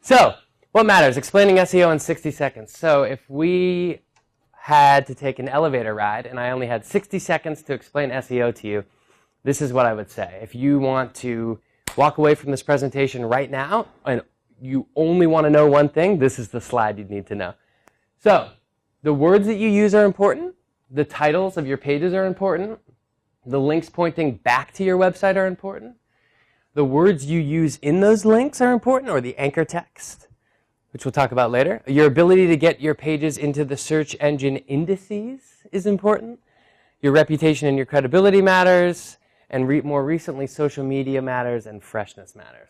So, what matters? Explaining SEO in 60 seconds. So, if we had to take an elevator ride and I only had 60 seconds to explain SEO to you, this is what I would say. If you want to walk away from this presentation right now and you only want to know one thing, this is the slide you'd need to know. So, the words that you use are important. The titles of your pages are important. The links pointing back to your website are important. The words you use in those links are important, or the anchor text, which we'll talk about later. Your ability to get your pages into the search engine indices is important. Your reputation and your credibility matters. And more recently, social media matters and freshness matters.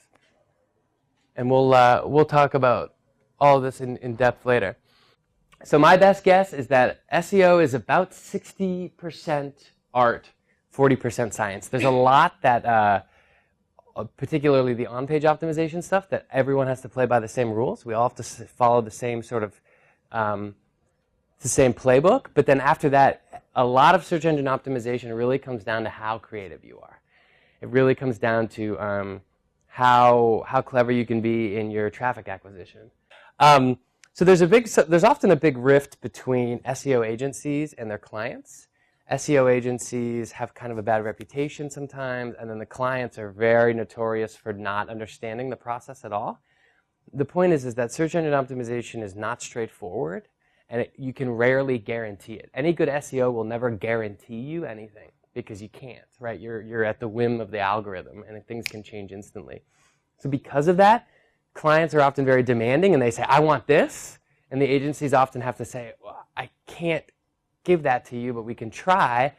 And we'll talk about all of this in depth later. So my best guess is that SEO is about 60% art, 40% science. There's a lot that, particularly the on-page optimization stuff, that everyone has to play by the same rules. We all have to follow the same sort of, the same playbook. But then after that, a lot of search engine optimization really comes down to how creative you are. It really comes down to how clever you can be in your traffic acquisition. So there's often a big rift between SEO agencies and their clients. SEO agencies have kind of a bad reputation sometimes, and then the clients are very notorious for not understanding the process at all. The point is that search engine optimization is not straightforward, and you can rarely guarantee it. Any good SEO will never guarantee you anything because you can't, right? You're at the whim of the algorithm, and things can change instantly. So because of that, clients are often very demanding, and they say, I want this, and the agencies often have to say, well, I can't give that to you, but we can try,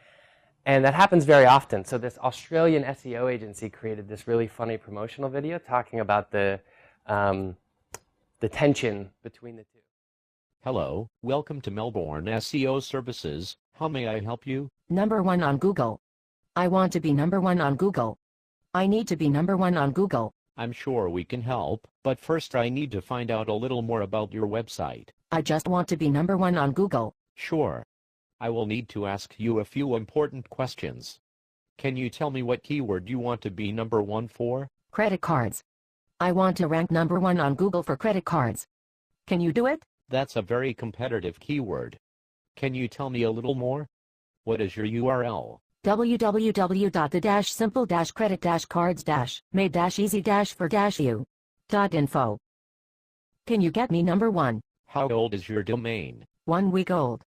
and that happens very often. So this Australian SEO agency created this really funny promotional video talking about the tension between the two. Hello, welcome to Melbourne SEO Services. How may I help you? Number 1 on Google. I want to be number 1 on Google. I need to be number 1 on Google. I'm sure we can help, but first I need to find out a little more about your website. I just want to be number 1 on Google. Sure. I will need to ask you a few important questions. Can you tell me what keyword you want to be number 1 for? Credit cards. I want to rank number 1 on Google for credit cards. Can you do it? That's a very competitive keyword. Can you tell me a little more? What is your URL? www.the-simple-credit-cards-made-easy-for-you.info. Can you get me number 1? How old is your domain? 1 week old.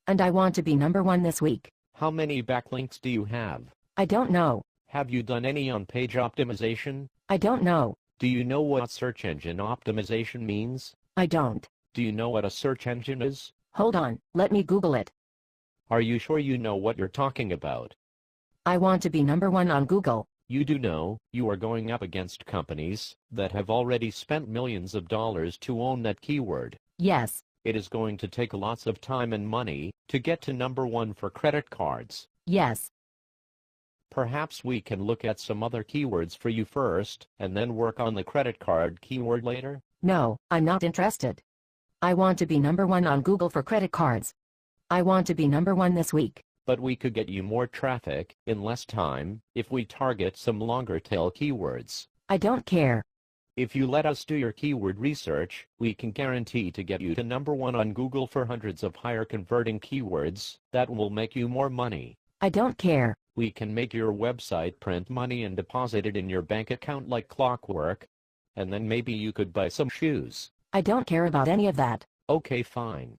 And I want to be number 1 this week. How many backlinks do you have? I don't know. Have you done any on-page optimization? I don't know. Do you know what search engine optimization means? I don't. Do you know what a search engine is? Hold on, let me Google it. Are you sure you know what you're talking about? I want to be number 1 on Google. You do know you are going up against companies that have already spent millions of dollars to own that keyword. Yes. It is going to take lots of time and money to get to number 1 for credit cards. Yes. Perhaps we can look at some other keywords for you first, and then work on the credit card keyword later? No, I'm not interested. I want to be number 1 on Google for credit cards. I want to be number 1 this week. But we could get you more traffic in less time if we target some longer tail keywords. I don't care. If you let us do your keyword research, we can guarantee to get you to number 1 on Google for hundreds of higher converting keywords that will make you more money. I don't care. We can make your website print money and deposit it in your bank account like clockwork. And then maybe you could buy some shoes. I don't care about any of that. Okay, fine.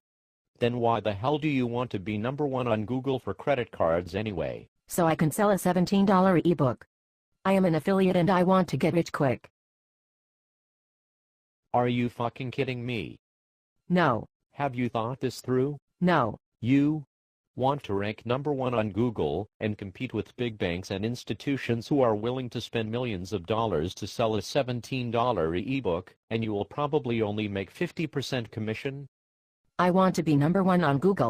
Then why the hell do you want to be number 1 on Google for credit cards anyway? So I can sell a $17 ebook. I am an affiliate and I want to get rich quick. Are you fucking kidding me? No. Have you thought this through? No. You want to rank number 1 on Google and compete with big banks and institutions who are willing to spend millions of dollars to sell a $17 ebook, and you will probably only make 50% commission? I want to be number 1 on Google.